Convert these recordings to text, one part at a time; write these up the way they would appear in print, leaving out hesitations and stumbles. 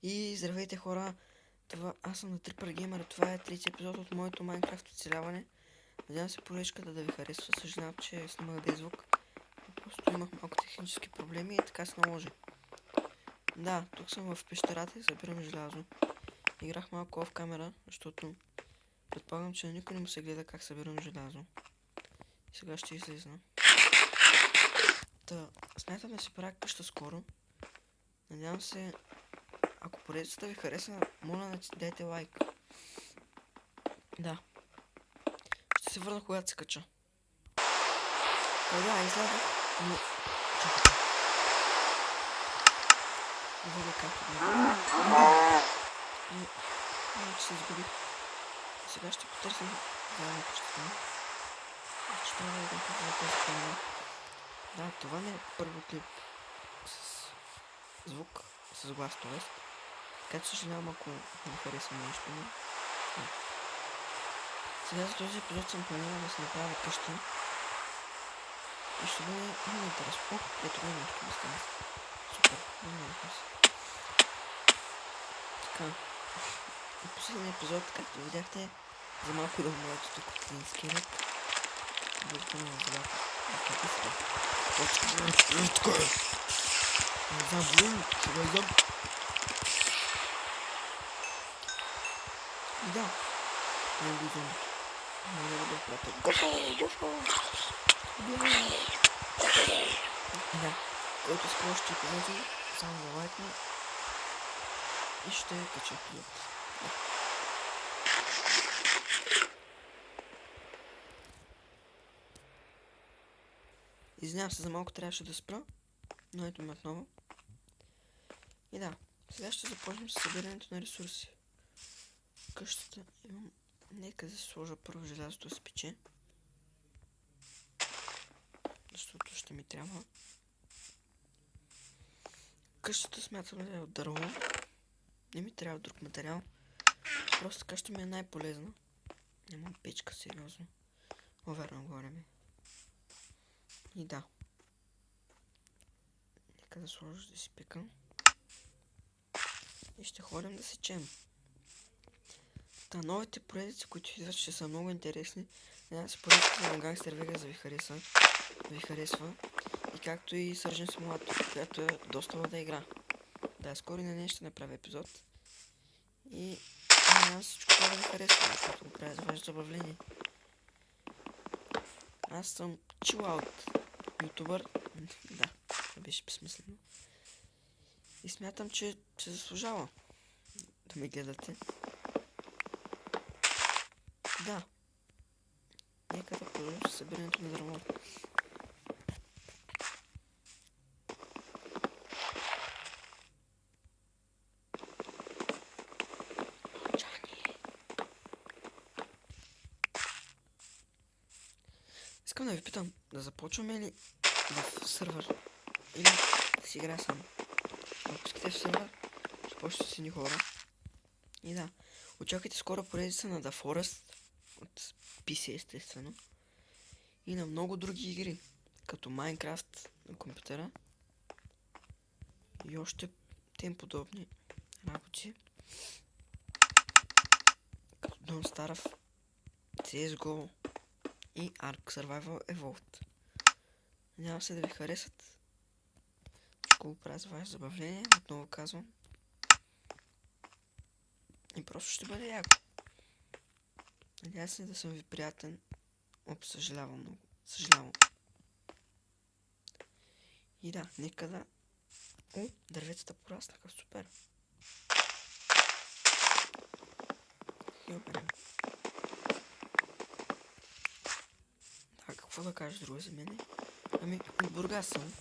И здравейте хора, аз съм на Tripper Gamer, това е третия епизод от моето Minecraft оцеляване. Надявам се поречката да ви харесва, съжалявам, че снимах без звук. Просто имах малко технически проблеми и така се наложи. Да, тук съм в пещерата и събирам желязо. Играх малко в камера, защото предполагам, че на никой не му се гледа как събирам желязо. И сега ще излезна. Смятам да си правя къща скоро. Надявам се, ако поредицата ви хареса, моля да дайте лайк. Да. Ще се върна, когато се кача. Да, излязох, но... Чакайте. Върна както да. Че се изгубих. Сега ще потърсим заедно къщата ми. Ще трябва да видим как за тези камера. Да, това не е първо клип с звук, с глас, т.е. Така че съжалявам, ако не харесвам нещо, но... Сега за този епизод съм планирал да се направя къща. И ще бъде много интересно. О, ето го нещо да стане. Супер, намерихме се. Така. В последния епизод, както видяхте, за малко да умрете тук от един скелет. Бъркам на злата. Как е сега? Отко е! Не знам, сега знам. И да. Не го знам. Не го да пратя. Гофо! Да, който скоро ще епизоди, само да лайкне и ще кача епизод. Да. Извинявам се, за малко трябваше да спра, но ето ме отново. И да, сега ще започнем с събирането на ресурси. Къщата имам... Нека да се сложа първо желязото да се пече. Защото ще ми трябва. Къщата смятам да е от дърво. Не ми трябва друг материал. Просто така ще ми е най-полезна. Нямам печка, сериозно. Уверно горе ми. И да. Нека да сложа да си пекам. И ще ходим да сечем. Новите поредици, които идват, ще са много интересни. Надявам се поредицата на Gangster Vegas да ви харесва. И както и Surgeon Simulator, която е доста лада игра. Да, скоро на нея ще направя епизод. И надявам се всичко това да ви харесва, защото го правя за ваше забавление. Аз съм chill-out ютубър. Да, това беше безсмислено. И смятам, че се заслужава да ме гледате. Да. Нека да продължим с събирането на дърво. Искам да ви питам, да започваме ли в сървър или да си играя сам? Ако искате в сървър, ще почвате с едни хора. И да, очаквайте скоро поредица на The Forest от PC естествено. И на много други игри, като Minecraft на компютъра. И още тем подобни работи. Като Don't Starve, CSGO и Ark Survival Evolved. Надявам се да ви харесат. Ще го правя за ваше забавление, отново казвам. И просто ще бъде яко. Надявам се да съм ви приятен. Съжалявам много. Съжалявам. И да, нека да... О, дърветата пораснаха, супер. И оберем. Да, какво да кажа друго за мене? Ами, от Бургас съм.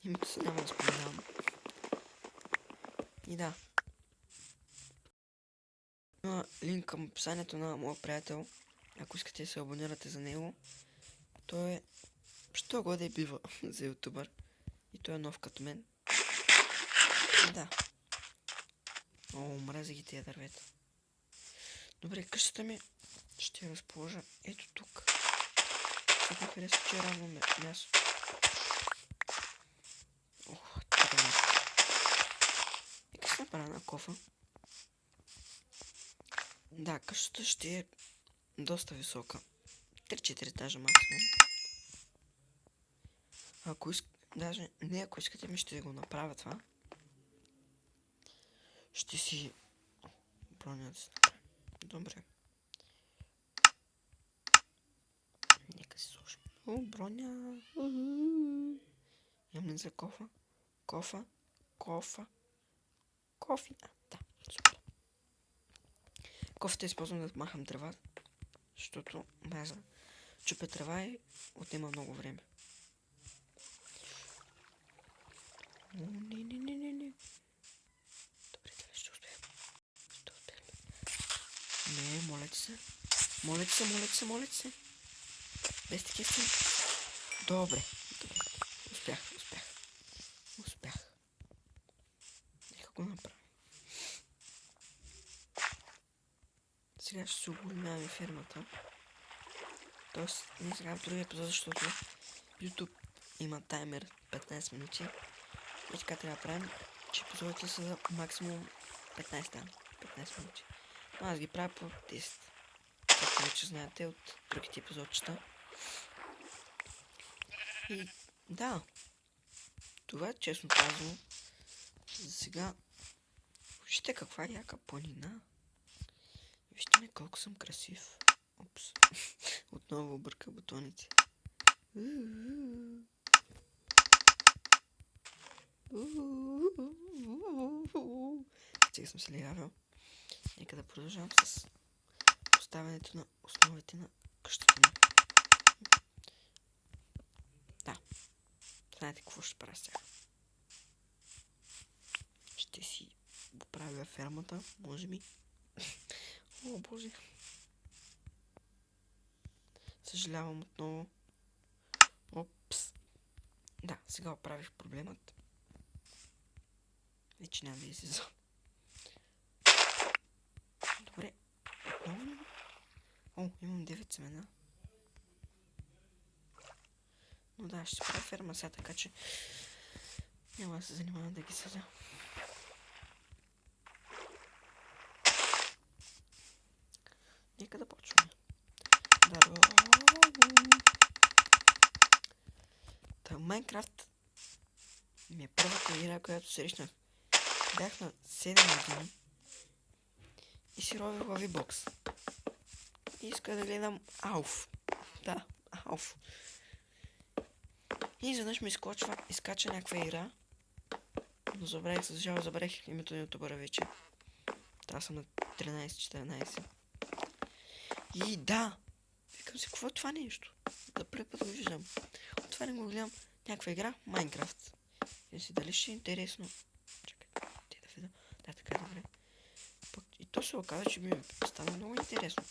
Името си няма да споменавам. И да. Има линк към описанието на моя приятел. Ако искате да се абонирате за него. Той е... Що годе бива за ютубър. И той е нов като мен. И да. О, мрази ги тия дървета. Добре, къщата ми ще я разположа ето тук. Защото ми харесва, че е равно място. Ох, така. Нека се правя на кофа. Да, къщата ще е доста висока. 3-4 етажа максимум. Даже не ако искате ми ще го направя това. Ще си... Броня да се направи. Добре. Нека си сложим. Броня. Имам ли за кофа? Кофа. Кофи. Да, супер. Кофата използвам да махам трева, защото без чупя трева и отнема много време. Не. Добре, това ще успеем. Не, моля ти се. Без такива си. Добре. Успях. Нека го направя. Сега ще се оголемяваме фермата. Тоест, не сега в другия епизод, защото YouTube има таймер 15 минути. И така трябва да правим, че епизодите са за максимум 15 минути. Но аз ги правя по 10. Както вече знаете от другите епизодчета. И да, това е честно казано. За сега, вижте каква яка планина. Вижте ми колко съм красив. Опс. Отново обърка бутоните. Сега съм се лиявил. Нека да продължавам с поставянето на основите на къщата ми. Да. Знаете какво ще правя сега. Ще си поправя фермата, може би. О, боже. Съжалявам отново. Опс. Да, сега оправих проблемът. Вече няма да излиза. Добре. Отново. О, имам 9 семена. Но да, ще правя ферма сега, така че няма да се занимавам да ги съдя. Нека да почваме. Майнкрафт ми е първата игра, която срещнах. Бях на 7 години и си рових във V-Box. И иска да гледам Алф. Да, Алф. И изведнъж ми изкача някаква игра. Но забравих името на ютубъра вече. Аз съм на 13-14. И да! Викам си, какво е това нещо? За първи път го виждам. Отварям го, гледам някаква игра, Майнкрафт. И си дали ще е интересно. Чакай, да видя. Да, така, добре. И то се оказа, че ми стана много интересно.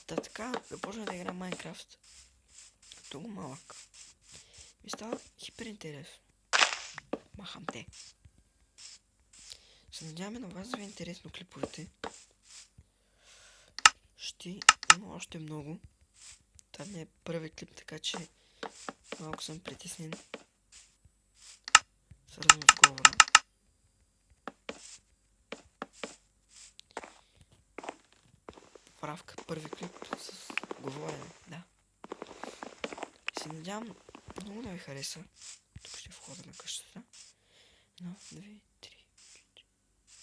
Да, така започна да игра Майнкрафт. Много малък. Ми става хипер интересно. Махам те. Се надяваме на вас да ви е интересно клиповете. Ще има още много. Това не е първи клип, така че малко съм притеснен. Свързано с говора. Правка, първи клип с говорене, да. Се надявам много да ви хареса. Тук ще входа на къщата. 1, 2, 3, 4, 5, 6,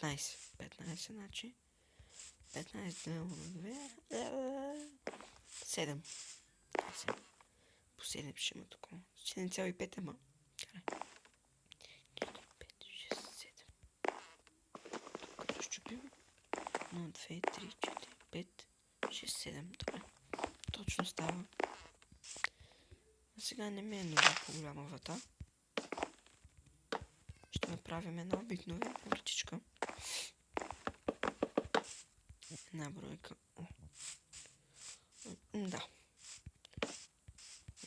7, 8, 9, 10. 15, значи. 15 делено на 2. 7. По 7 ще има такова. 7,5 ема. 5, 6, 7. Като щупим. 1, 2, 3, 4, 5, 6, 7. Добре. Точно става. А сега не ми е много по-голяма врата. Ще направим една обикновена вратичка. Една бройка. Да.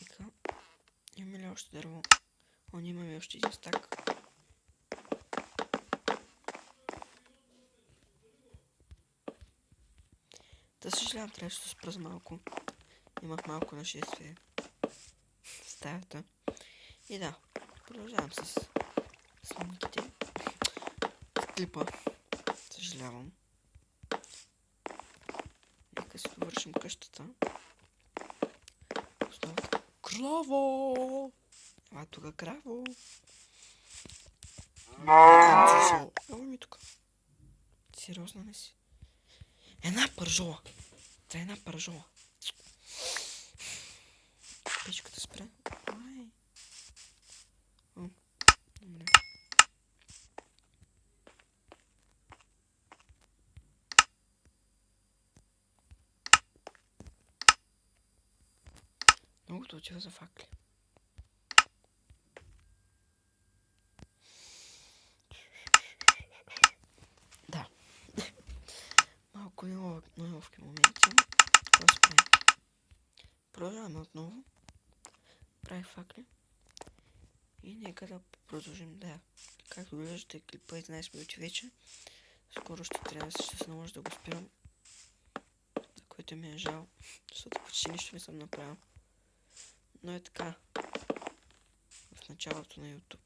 Нека. Имаме ли още дърво? Имаме още един стак. Да съжалявам, трябваше да спра за малко. Имах малко нашествие в стаята. И да, Продължавам с снимките. С клипа. Съжалявам. Нека си довършим къщата. Основата. Краво! А тук краво! Много ми тук. Сериозно не си. Една пържола. Това е една пържола. Печката спре. Ай. Добре. Многото отива за факли. Да. Малко неловки моменти. Това се прави. Продължаваме отново. Правих факли. И нека да продължим. Да. Както виждате, клипа е 11 минути вече. Скоро ще се наложи да го спирам. За което ми е жал. Защото почти нищо не съм направил. Но е така. В началото на YouTube.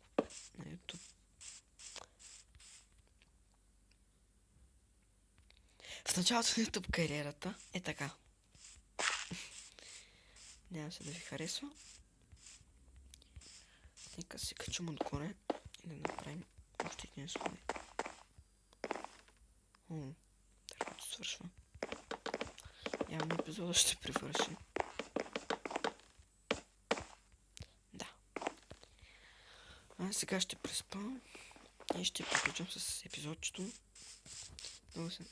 В началото на YouTube кариерата е така. Няма се да ви харесва. Нека се качим отгоре и да направим още един слой. Търпото свършва. Явно епизода ще привърши. Да. А сега ще преспам и ще приключим с епизодчето. Много се...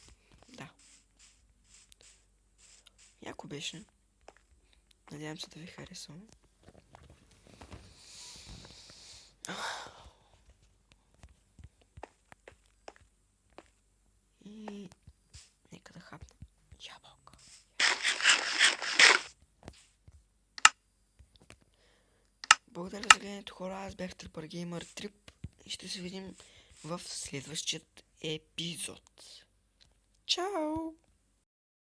Да. Яко беше. Надявам се да ви харесвам. И нека да хапна ябълка. Благодаря за гледането, хора. Аз бях Tripper Gamer Trip и ще се видим в следващият епизод. Чао!